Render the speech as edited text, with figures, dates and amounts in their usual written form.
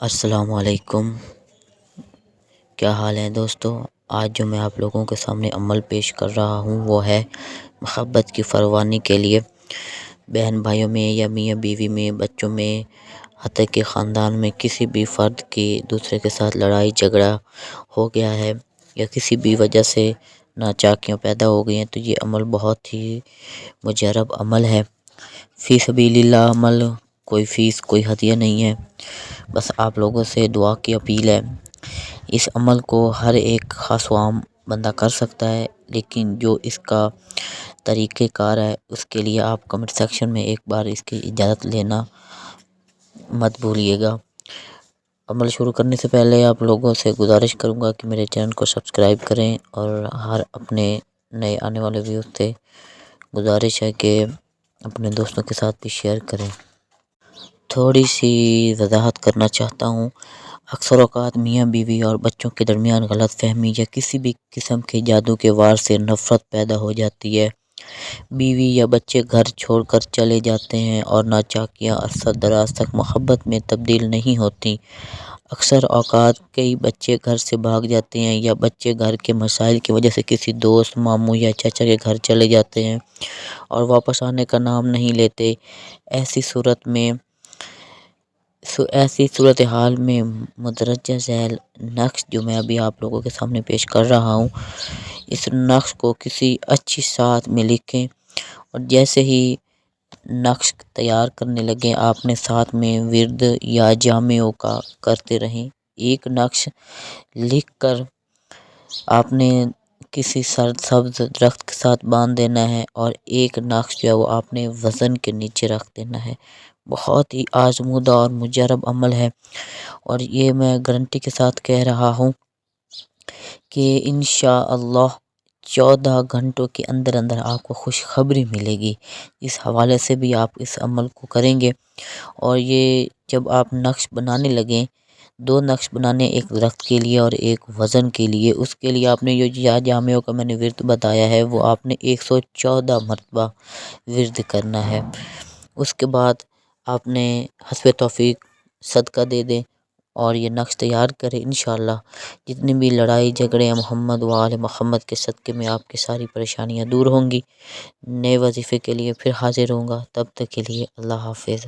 السلام علیکم، کیا حال ہے دوستو؟ آج جو میں آپ لوگوں کے سامنے عمل پیش کر رہا ہوں وہ ہے محبت کی فروانی کے لیے بہن بھائیوں میں یا میاں بیوی میں، بچوں میں، حتیٰ کہ خاندان میں کسی بھی فرد کی دوسرے کے ساتھ لڑائی جھگڑا ہو گیا ہے یا کسی بھی وجہ سے ناچاکیاں پیدا ہو گئی ہیں تو یہ عمل بہت ہی مجرب عمل ہے۔ فی سبیل اللہ عمل، کوئی فیس کوئی ہدیہ نہیں ہے، بس آپ لوگوں سے دعا کی اپیل ہے۔ اس عمل کو ہر ایک خاص و عام بندہ کر سکتا ہے، لیکن جو اس کا طریقہ کار ہے اس کے لیے آپ کمنٹ سیکشن میں ایک بار اس کی اجازت لینا مت بھولیے گا۔ عمل شروع کرنے سے پہلے آپ لوگوں سے گزارش کروں گا کہ میرے چینل کو سبسکرائب کریں اور ہر اپنے نئے آنے والے ویوز سے گزارش ہے کہ اپنے دوستوں کے ساتھ بھی شیئر کریں۔ تھوڑی سی وضاحت کرنا چاہتا ہوں۔ اکثر اوقات میاں بیوی اور بچوں کے درمیان غلط فہمی یا کسی بھی قسم کے جادو کے وار سے نفرت پیدا ہو جاتی ہے۔ بیوی یا بچے گھر چھوڑ کر چلے جاتے ہیں اور ناچاکیاں عرصہ دراز تک محبت میں تبدیل نہیں ہوتی۔ اکثر اوقات کئی بچے گھر سے بھاگ جاتے ہیں یا بچے گھر کے مسائل کی وجہ سے کسی دوست، ماموں یا چچا کے گھر چلے جاتے ہیں اور واپس آنے کا نام نہیں لیتے۔ ایسی صورتحال میں مندرجہ ذیل نقش جو میں ابھی آپ لوگوں کے سامنے پیش کر رہا ہوں، اس نقش کو کسی اچھی ساتھ میں لکھیں اور جیسے ہی نقش تیار کرنے لگیں آپ نے ساتھ میں ورد یا جامعوں کا کرتے رہیں۔ ایک نقش لکھ کر آپ نے کسی سرد سبز درخت کے ساتھ باندھ دینا ہے اور ایک نقش جو ہے وہ آپ نے وزن کے نیچے رکھ دینا ہے۔ بہت ہی آزمودہ اور مجرب عمل ہے اور یہ میں گارنٹی کے ساتھ کہہ رہا ہوں کہ انشاءاللہ 14 گھنٹوں کے اندر اندر آپ کو خوشخبری ملے گی۔ اس حوالے سے بھی آپ اس عمل کو کریں گے اور یہ جب آپ نقش بنانے لگیں، 2 نقش بنانے، ایک درخت کے لیے اور ایک وزن کے لیے، اس کے لیے آپ نے جو جامعوں کا میں نے ورد بتایا ہے وہ آپ نے 114 مرتبہ ورد کرنا ہے۔ اس کے بعد آپ نے حسب توفیق صدقہ دے دیں اور یہ نقش تیار کریں۔ انشاءاللہ جتنی بھی لڑائی جھگڑے محمد و آل محمد کے صدقے میں آپ کی ساری پریشانیاں دور ہوں گی۔ نئے وظیفے کے لیے پھر حاضر ہوں گا، تب تک کے لیے اللہ حافظ۔